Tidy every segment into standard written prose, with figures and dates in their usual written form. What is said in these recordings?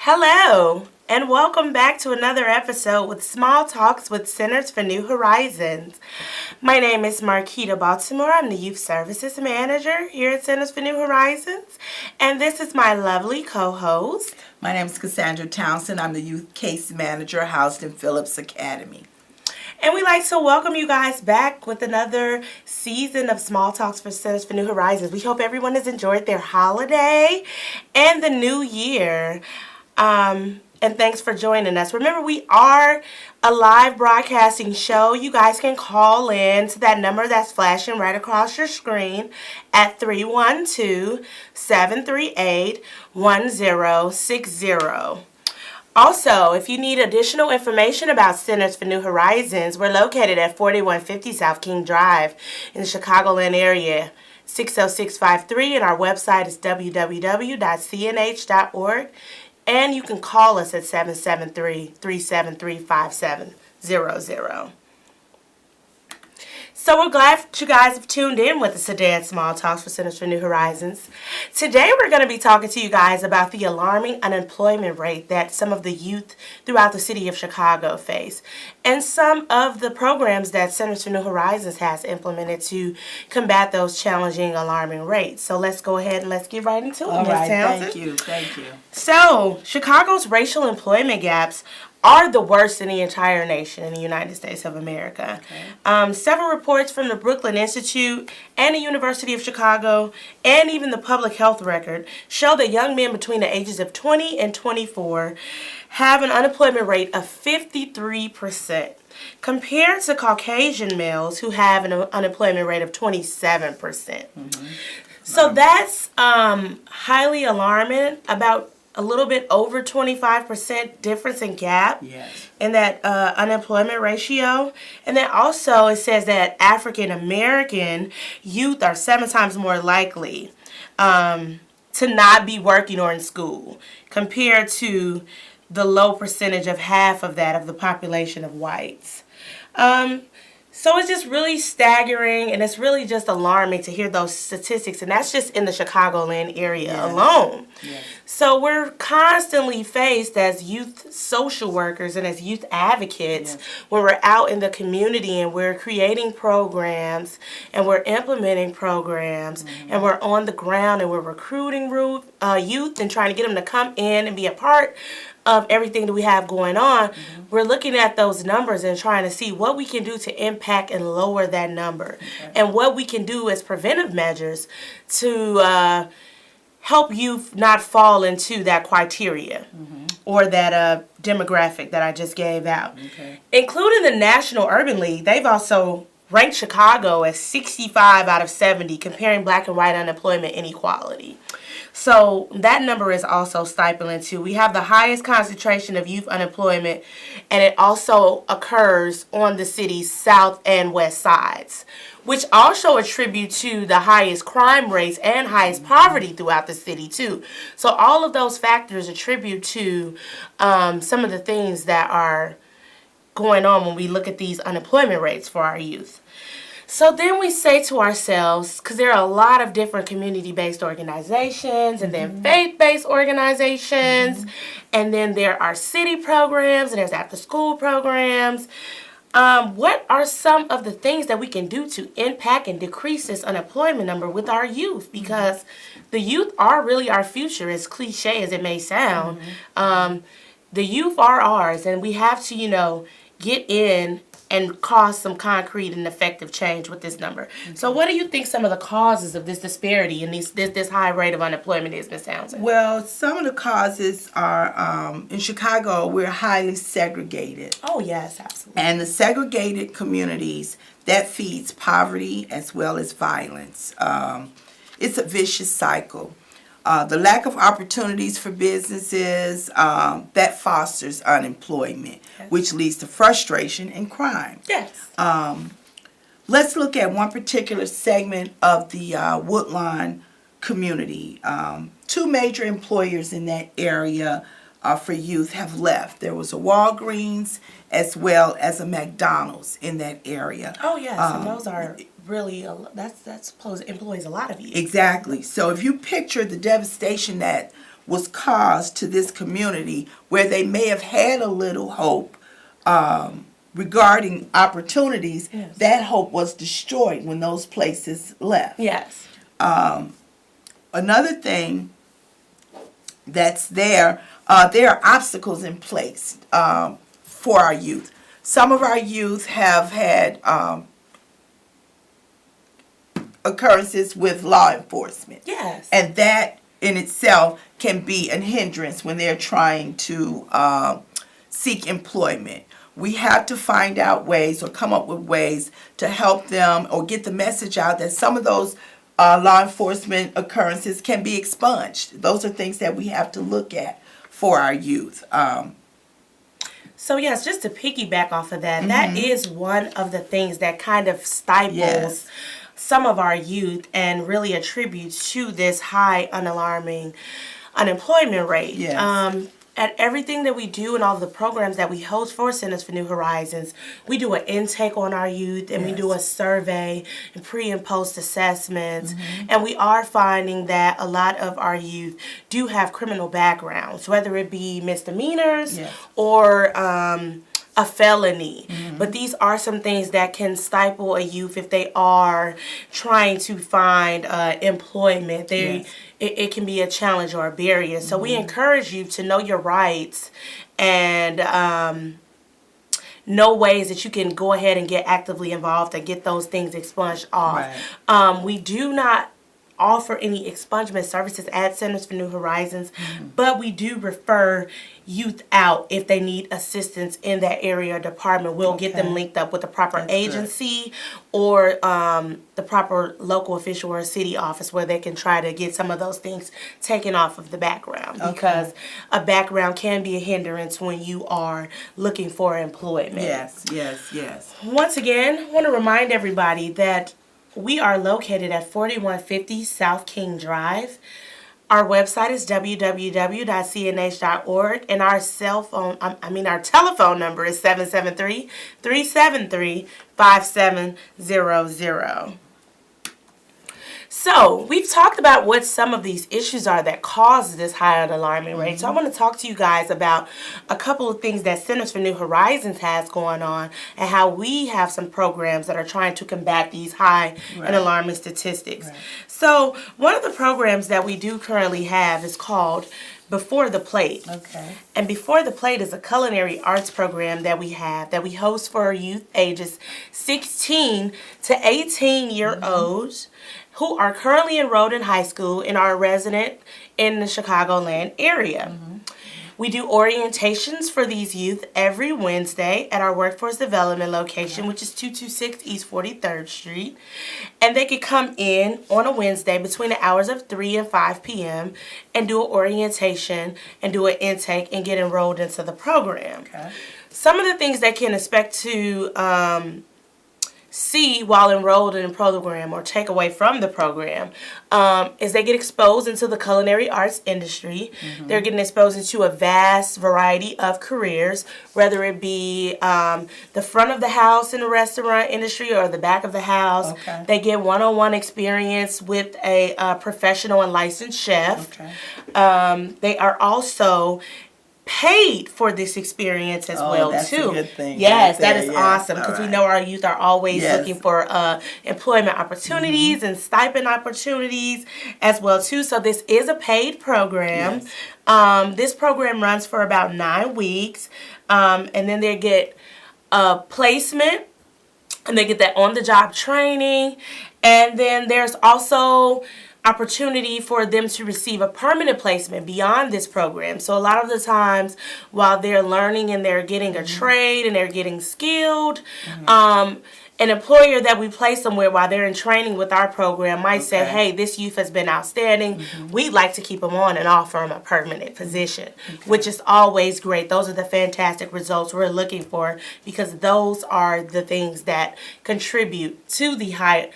Hello, and welcome back to another episode with Small Talks with Centers for New Horizons. My name is Marquita Baltimore. I'm the Youth Services Manager here at Centers for New Horizons, and this is my lovely co-host. My name is Cassandra Townsend. I'm the Youth Case Manager housed in Phillips Academy. And we'd like to welcome you guys back with another season of Small Talks for Centers for New Horizons. We hope everyone has enjoyed their holiday and the new year. And thanks for joining us. Remember, we are a live broadcasting show. You guys can call in to that number that's flashing right across your screen at 312-738-1060. Also, if you need additional information about Centers for New Horizons, we're located at 4150 South King Drive in the Chicagoland area, 60653, and our website is www.cnh.org. And you can call us at 773-373-5700. So we're glad that you guys have tuned in with us today at Small Talks for Centers for New Horizons. Today we're going to be talking to you guys about the alarming unemployment rate that some of the youth throughout the city of Chicago face, and some of the programs that Centers for New Horizons has implemented to combat those challenging, alarming rates. So let's go ahead and let's get right into it, Ms. Townsend. Thank you. So, Chicago's racial employment gaps are the worst in the entire nation in the United States of America. Okay. Several reports from the Brooklyn Institute and the University of Chicago and even the Public Health Record show that young men between the ages of 20 and 24 have an unemployment rate of 53%, compared to Caucasian males who have an unemployment rate of 27%. Mm-hmm. So that's highly alarming, about a little bit over 25% difference in gap in that unemployment ratio. And then also it says that African American youth are 7 times more likely to not be working or in school compared to the low percentage of half of that of the population of whites. So it's just really staggering, and it's really just alarming to hear those statistics, and that's just in the Chicagoland area alone. Yes. So we're constantly faced as youth social workers and as youth advocates when we're out in the community and we're creating programs and we're implementing programs and we're on the ground and we're recruiting youth and trying to get them to come in and be a part of everything that we have going on. We're looking at those numbers and trying to see what we can do to impact and lower that number, and what we can do as preventive measures to help youth not fall into that criteria or that demographic that I just gave out. Including the National Urban League, they've also ranked Chicago as 65 out of 70, comparing black and white unemployment inequality. So that number is also stifling too. We have the highest concentration of youth unemployment, and it also occurs on the city's south and west sides, which also attribute to the highest crime rates and highest poverty throughout the city too. So all of those factors attribute to some of the things that are going on when we look at these unemployment rates for our youth. So then we say to ourselves, because there are a lot of different community-based organizations and then faith-based organizations, and then there are city programs and there's after-school programs. What are some of the things that we can do to impact and decrease this unemployment number with our youth? Because the youth are really our future, as cliche as it may sound. The youth are ours, and we have to, get in and cause some concrete and effective change with this number. So what do you think some of the causes of this disparity and this high rate of unemployment is, Ms. Townsend? Well, some of the causes are, in Chicago, we're highly segregated. Oh, yes, absolutely. And the segregated communities, that feeds poverty as well as violence. It's a vicious cycle. The lack of opportunities for businesses, that fosters unemployment, which leads to frustration and crime. Yes. Let's look at one particular segment of the Woodlawn community. 2 major employers in that area for youth have left. There was a Walgreens as well as a McDonald's in that area. Oh, yes, and those are really, employs a lot of youth. Exactly. So if you picture the devastation that was caused to this community where they may have had a little hope regarding opportunities, yes. that hope was destroyed when those places left. Yes. Another thing that's there are obstacles in place for our youth. Some of our youth have had occurrences with law enforcement. Yes. And that in itself can be a hindrance when they're trying to seek employment. We have to find out ways or come up with ways to help them or get the message out that some of those law enforcement occurrences can be expunged. Those are things that we have to look at for our youth. So yes, just to piggyback off of that, that is one of the things that kind of stifles some of our youth and really attributes to this high, unalarming unemployment rate. Yes. At everything that we do and all the programs that we host for Centers for New Horizons, we do an intake on our youth and we do a survey and pre and post assessments. And we are finding that a lot of our youth do have criminal backgrounds, whether it be misdemeanors or a felony. But these are some things that can stifle a youth if they are trying to find employment. It can be a challenge or a barrier. So we encourage you to know your rights and know ways that you can go ahead and get actively involved and get those things expunged off. We do not offer any expungement services at Centers for New Horizons, but we do refer youth out if they need assistance in that area or department. We'll get them linked up with the proper agency or the proper local official or city office where they can try to get some of those things taken off of the background, because a background can be a hindrance when you are looking for employment. Yes. Once again, I want to remind everybody that we are located at 4150 South King Drive. Our website is www.cnh.org, and our telephone number is 773-373-5700. So, we've talked about what some of these issues are that cause this high alarming rate. So, I want to talk to you guys about a couple of things that Centers for New Horizons has going on and how we have some programs that are trying to combat these high and alarming statistics. So, one of the programs that we do currently have is called Before the Plate. And Before the Plate is a culinary arts program that we have that we host for youth ages 16 to 18-year-olds who are currently enrolled in high school and are resident in the Chicagoland area. We do orientations for these youth every Wednesday at our workforce development location, which is 226 East 43rd Street. And they can come in on a Wednesday between the hours of 3 and 5 p.m. and do an orientation and do an intake and get enrolled into the program. Some of the things they can expect to see while enrolled in the program or take away from the program is they get exposed into the culinary arts industry. They're getting exposed into a vast variety of careers, whether it be the front of the house in the restaurant industry or the back of the house. They get one-on-one experience with a professional and licensed chef. They are also paid for this experience as well that's too. A good thing. Yes, right that is there. awesome, because we know our youth are always looking for employment opportunities and stipend opportunities as well too. So this is a paid program. This program runs for about 9 weeks, and then they get a placement, and they get that on-the-job training, and then there's also opportunity for them to receive a permanent placement beyond this program. So a lot of the times while they're learning and they're getting a trade and they're getting skilled, an employer that we place somewhere while they're in training with our program might say, hey, this youth has been outstanding. We'd like to keep them on and offer them a permanent position, which is always great. Those are the fantastic results we're looking for, because those are the things that contribute to the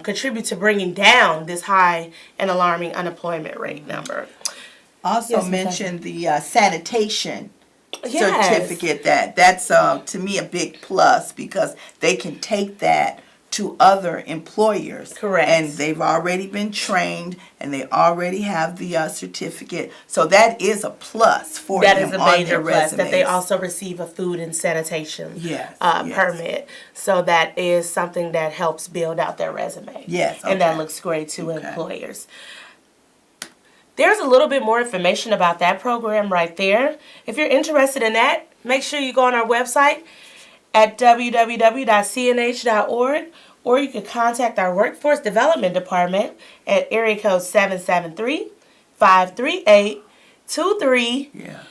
contribute to bringing down this high and alarming unemployment rate number. Also mentioned the sanitation certificate. That's to me a big plus, because they can take that to other employers. Correct. And they've already been trained and they already have the certificate. So that is a plus for That them is a on major their plus, that they resumes. also receive a food and sanitation Yes, yes. permit. So that is something that helps build out their resume. Yes, And that okay. looks great to Okay. employers. There's a little bit more information about that program right there. If you're interested in that, make sure you go on our website at www.cnh.org, or you can contact our Workforce Development Department at area code 773-538-2388. Yeah.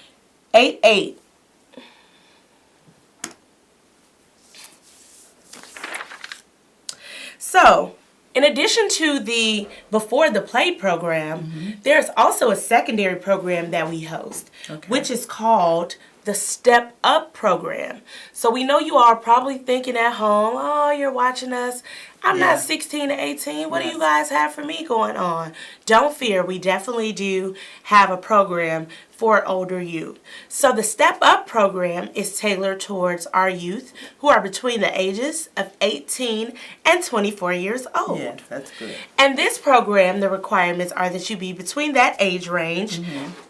So, in addition to the Before the Play program, there's also a secondary program that we host, which is called the Step Up program. So we know you all are probably thinking at home, oh, you're watching us. I'm not 16 to 18. What do you guys have for me going on? Don't fear. We definitely do have a program for older youth. So the Step Up program is tailored towards our youth who are between the ages of 18 and 24 years old. Yes, that's good. And this program, the requirements are that you be between that age range,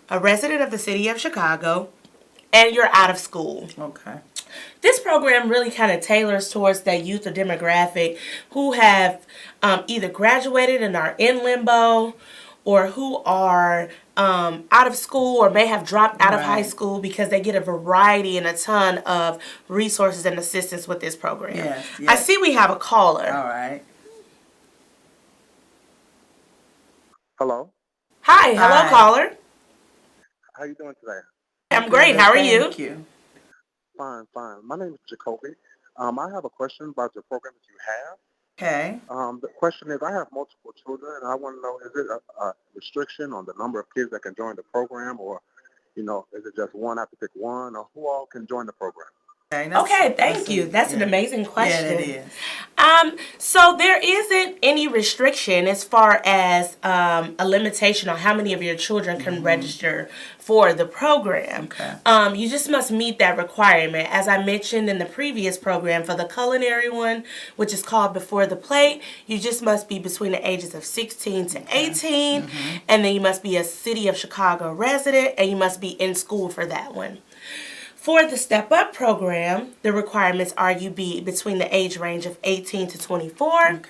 a resident of the city of Chicago, and you're out of school. Okay. This program really kind of tailors towards that youth or demographic who have either graduated and are in limbo, or who are out of school or may have dropped out of high school, because they get a variety and a ton of resources and assistance with this program. Yes, I see we have a caller. All right. Hello. Hi, hello Hi. caller. How you doing today? I'm great. How are you? Thank you. Fine, fine. My name is Jacoby. I have a question about your program that you have. Okay. The question is, I have multiple children, and I want to know, is it a restriction on the number of kids that can join the program, or, is it just one, I have to pick one, or who all can join the program? Okay, thank you. That's an amazing question. Yeah, it is. So there isn't any restriction as far as a limitation on how many of your children can register for the program. Okay. You just must meet that requirement. As I mentioned in the previous program, for the culinary one, which is called Before the Plate, you just must be between the ages of 16 to 18, and then you must be a City of Chicago resident, and you must be in school for that one. For the Step Up program, the requirements are you be between the age range of 18 to 24,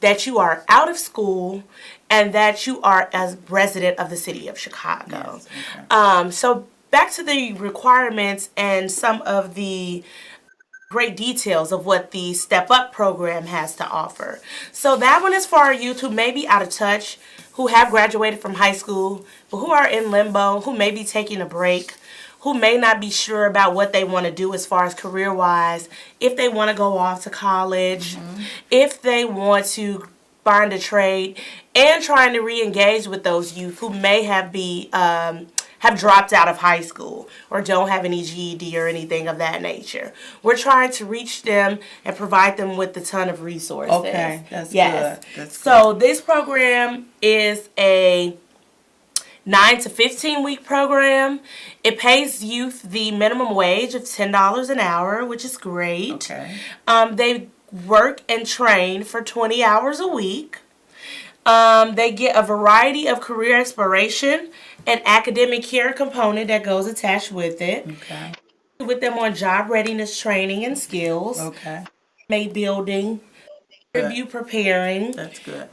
that you are out of school, and that you are a resident of the City of Chicago. Yes, So back to the requirements and some of the great details of what the Step Up program has to offer. So that one is for our youth who may be out of touch, who have graduated from high school, but who are in limbo, who may be taking a break, who may not be sure about what they want to do as far as career-wise, if they want to go off to college, if they want to find a trade, and trying to re-engage with those youth who may have dropped out of high school or don't have any GED or anything of that nature. We're trying to reach them and provide them with a ton of resources. Okay, that's yes. good. That's so this program is a 9 to 15 week program. It pays youth the minimum wage of $10 an hour, which is great. Okay. They work and train for 20 hours a week. They get a variety of career exploration and academic care component that goes attached with it. Okay. With them on job readiness training and skills, Okay. mate building, review preparing. That's good.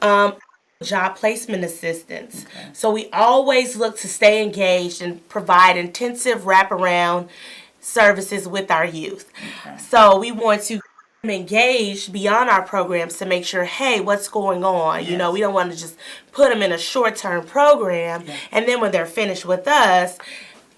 Job placement assistance. So we always look to stay engaged and provide intensive wraparound services with our youth. So we want to engage beyond our programs to make sure, hey, what's going on? Yes. You know, we don't want to just put them in a short-term program and then when they're finished with us,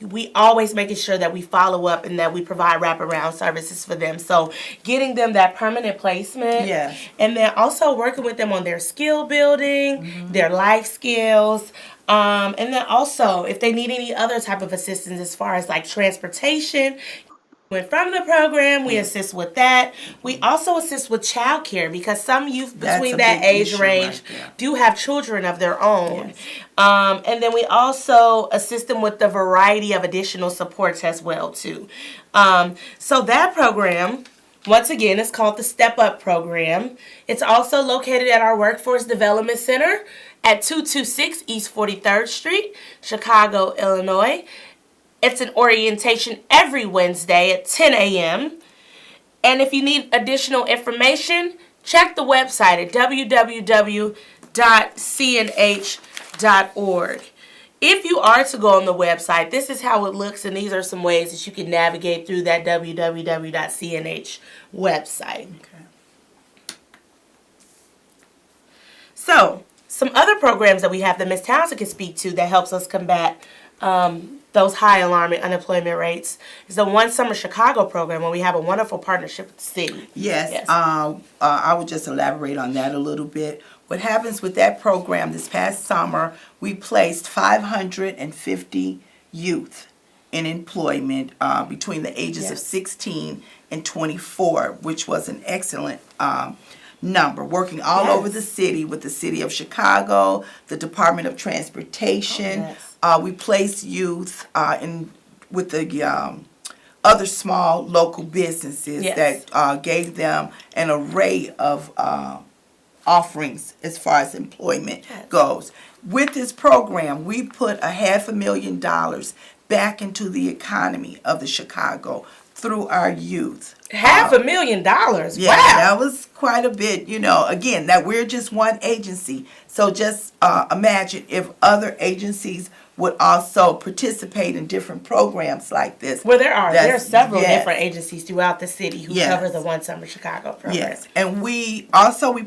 we always making sure that we follow up and that we provide wraparound services for them. So getting them that permanent placement. Yes. And then also working with them on their skill building, their life skills. And then also if they need any other type of assistance as far as like transportation. From the program, we assist with that. We also assist with child care because some youth between that age range do have children of their own. And then we also assist them with a variety of additional supports as well too. So that program Once again, it's called the Step Up Program. It's also located at our Workforce Development Center at 226 East 43rd Street, Chicago, Illinois. It's an orientation every Wednesday at 10 a.m. And if you need additional information, check the website at www.cnh.org. If you are to go on the website, this is how it looks, and these are some ways that you can navigate through that www.cnh website. Okay. So, some other programs that we have that Ms. Townsend can speak to that helps us combat those high alarming unemployment rates is the One Summer Chicago program, where we have a wonderful partnership with the city. Yes. I would just elaborate on that a little bit. What happens with that program, this past summer, we placed 550 youth in employment between the ages of 16 and 24, which was an excellent number, working all over the city with the City of Chicago, the Department of Transportation. We placed youth with the other small local businesses that gave them an array of offerings as far as employment goes. With this program, we put $500,000 back into the economy of the Chicago through our youth. $500,000? Yeah, wow. That was quite a bit. Again, that we're just one agency. So just imagine if other agencies would also participate in different programs like this. Well, there are several different agencies throughout the city who cover the One Summer Chicago program. Yes, and we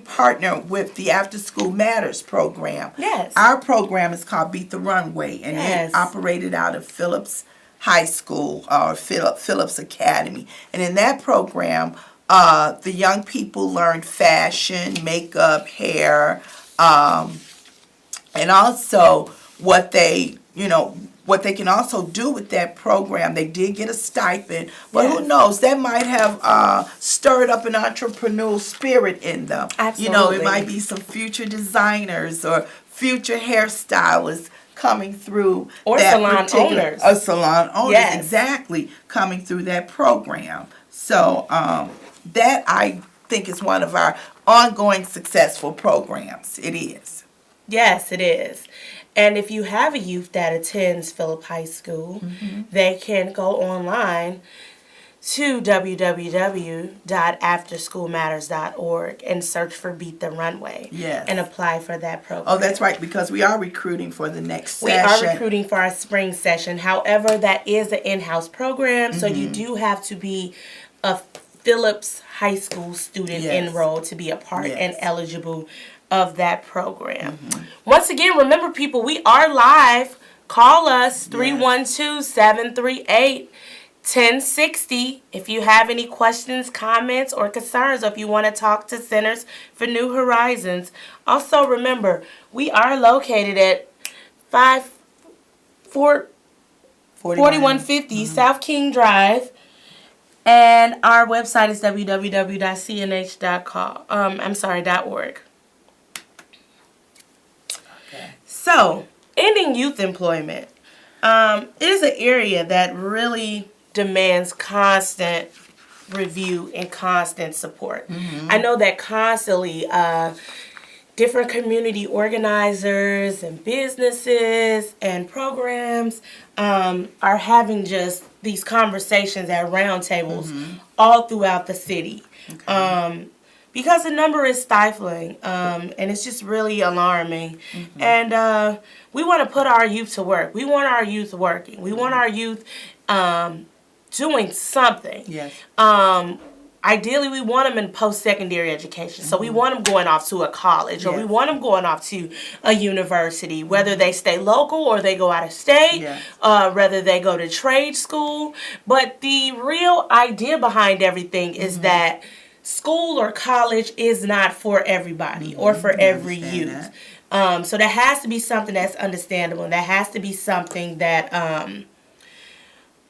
partner with the After School Matters program. Yes. Our program is called Beat the Runway, and it operated out of Phillips High School or Phillips Academy. And in that program, the young people learned fashion, makeup, hair, and also what they can also do with that program. They did get a stipend, but who knows? That might have stirred up an entrepreneurial spirit in them. Absolutely. It might be some future designers or future hairstylists coming through. Or salon owners. Salon owners, exactly, coming through that program. So that, I think, is one of our ongoing successful programs. It is. Yes, it is. And if you have a youth that attends Phillip High School, they can go online to www.afterschoolmatters.org and search for Beat the Runway and apply for that program. Oh, that's right, because we are recruiting for the next session. We are recruiting for our spring session. However, that is an in-house program, so you do have to be a Phillips High School student enrolled to be a part and eligible of that program. Once again, remember, people, we are live. Call us 312-738-1060 if you have any questions, comments, or concerns, or if you want to talk to Centers for New Horizons. Also, remember, we are located at 4150 South King Drive, and our website is www.cnh.org. So, ending youth employment is an area that really demands constant review and constant support. I know that constantly different community organizers and businesses and programs are having just these conversations at roundtables all throughout the city. Because the number is stifling, and it's just really alarming. And we want to put our youth to work. We want our youth working. We want our youth doing something. Ideally, we want them in post-secondary education. So we want them going off to a college, or we want them going off to a university, whether they stay local or they go out of state, whether they go to trade school. But the real idea behind everything is that school or college is not for everybody or for every youth. So there has to be something that's understandable. There has to be something that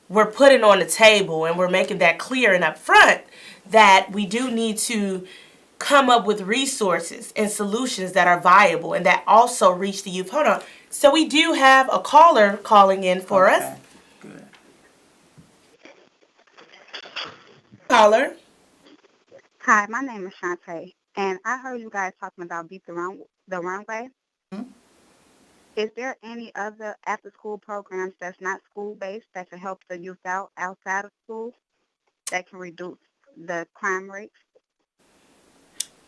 we're putting on the table, and we're making that clear and upfront that we do need to come up with resources and solutions that are viable and that also reach the youth. Hold on. So we do have a caller calling in for us. Good. Caller. Hi, my name is Shantae, and I heard you guys talking about the runway. Mhm. Is there any other after-school programs that's not school-based that can help the youth out outside of school that can reduce the crime rates?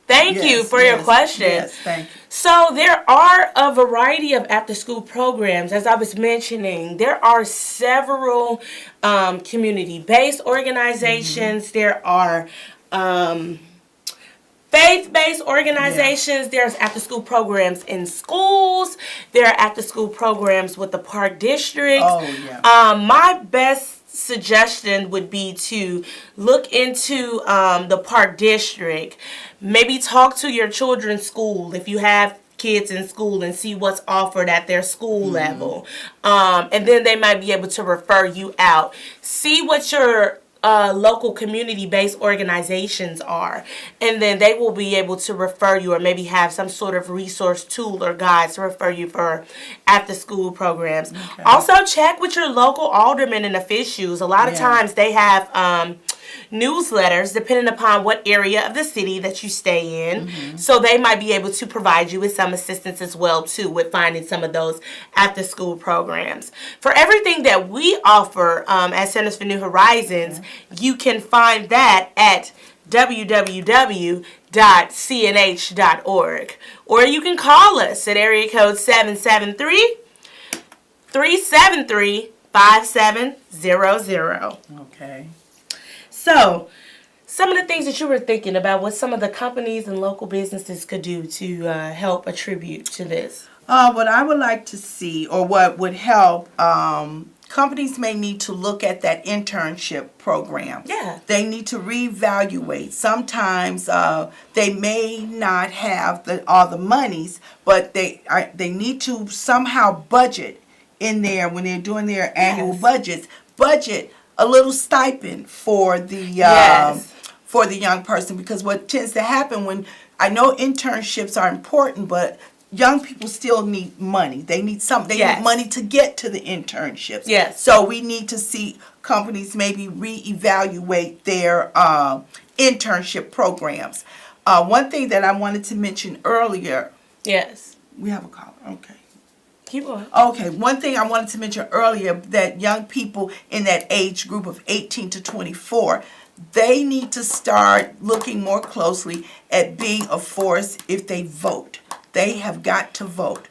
Thank you Yes, for your yes, question. yes, thank you. So there are a variety of after-school programs. As I was mentioning, there are several community-based organizations. There are um, faith-based Yeah. organizations. There's after-school programs in schools. There are after-school programs with the park districts. Oh, yeah. My best suggestion would be to look into the park district. Maybe talk to your children's school if you have kids in school and see what's offered at their school level. And then they might be able to refer you out. See what your local community-based organizations are, and then they will be able to refer you or maybe have some sort of resource tool or guide to refer you for after-school programs. Okay. Also, check with your local aldermen and officials. A lot of Yeah. times they have newsletters depending upon what area of the city that you stay in, so they might be able to provide you with some assistance as well too with finding some of those after school programs. For everything that we offer at Centers for New Horizons, you can find that at www.cnh.org, or you can call us at area code 773-373-5700. Okay. So, some of the things that you were thinking about, what some of the companies and local businesses could do to help attribute to this. What I would like to see, or what would help, companies may need to look at that internship program. Yeah. They need to reevaluate. Sometimes they may not have all the monies, but they need to somehow budget in there when they're doing their annual budget a little stipend for the for the young person, because what tends to happen when, I know internships are important, but young people still need money. They need need money to get to the internships. Yes. So we need to see companies maybe reevaluate their internship programs. One thing that I wanted to mention earlier. Yes. We have a caller. Okay. Keep going. Okay, one thing I wanted to mention earlier, that young people in that age group of 18 to 24, they need to start looking more closely at being a force if they vote. They have got to vote.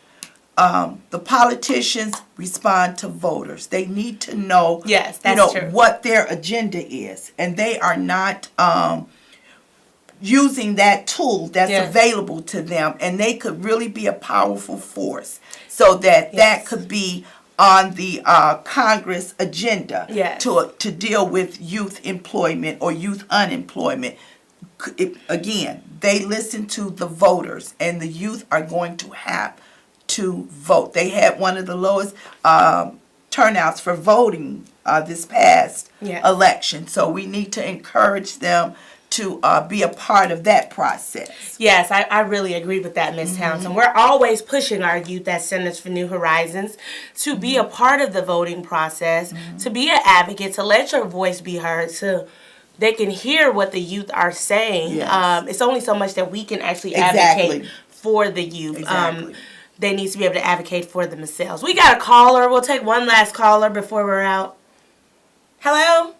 The politicians respond to voters. They need to know, Yes, that's true. what their agenda is, and they are not using that tool that's available to them, and they could really be a powerful force, so that that could be on the Congress agenda to deal with youth employment or youth unemployment. Again, they listen to the voters, and the youth are going to have to vote. They had one of the lowest turnouts for voting this past election, so we need to encourage them to be a part of that process. Yes, I really agree with that, Ms. Townsend. We're always pushing our youth at Centers for New Horizons to be a part of the voting process, to be an advocate, to let your voice be heard, so they can hear what the youth are saying. Yes. It's only so much that we can actually advocate for the youth. They need to be able to advocate for themselves. We got a caller. We'll take one last caller before we're out. Hello?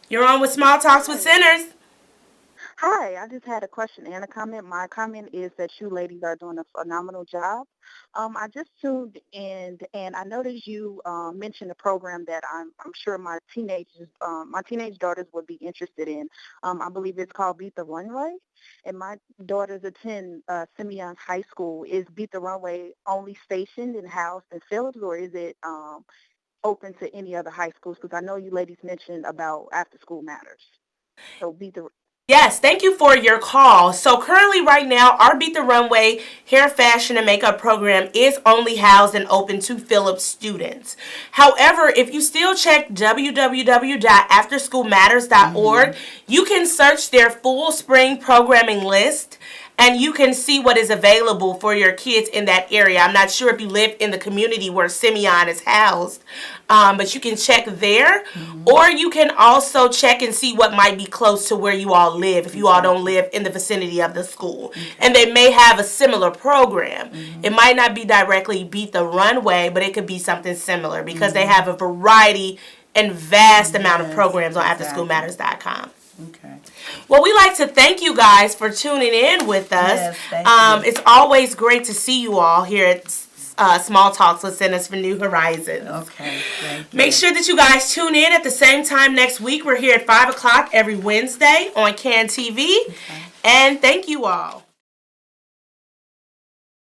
You're on with Small Talks with Centers. Hi, I just had a question and a comment. My comment is that you ladies are doing a phenomenal job. I just tuned in, and I noticed you mentioned a program that I'm sure my teenage daughters would be interested in. I believe it's called Beat the Runway, and my daughters attend Simeon High School. Is Beat the Runway only stationed and housed in Phillips, or is it open to any other high schools? Because I know you ladies mentioned about after school matters. So Beat the Yes, thank you for your call. So currently right now, our Beat the Runway hair, fashion, and makeup program is only housed and open to Phillips students. However, if you still check www.afterschoolmatters.org, you can search their full spring programming list, and you can see what is available for your kids in that area. I'm not sure if you live in the community where Simeon is housed, but you can check there, or you can also check and see what might be close to where you all live if you all don't live in the vicinity of the school. And they may have a similar program. It might not be directly Beat the Runway, but it could be something similar because they have a variety and vast amount of programs on AfterSchoolMatters.com. Okay. Well, we like to thank you guys for tuning in with us. Yes, thank you. It's always great to see you all here at Small Talks with Centers for New Horizons. Okay, thank you. Make sure that you guys tune in at the same time next week. We're here at 5 o'clock every Wednesday on CAN TV. And thank you all.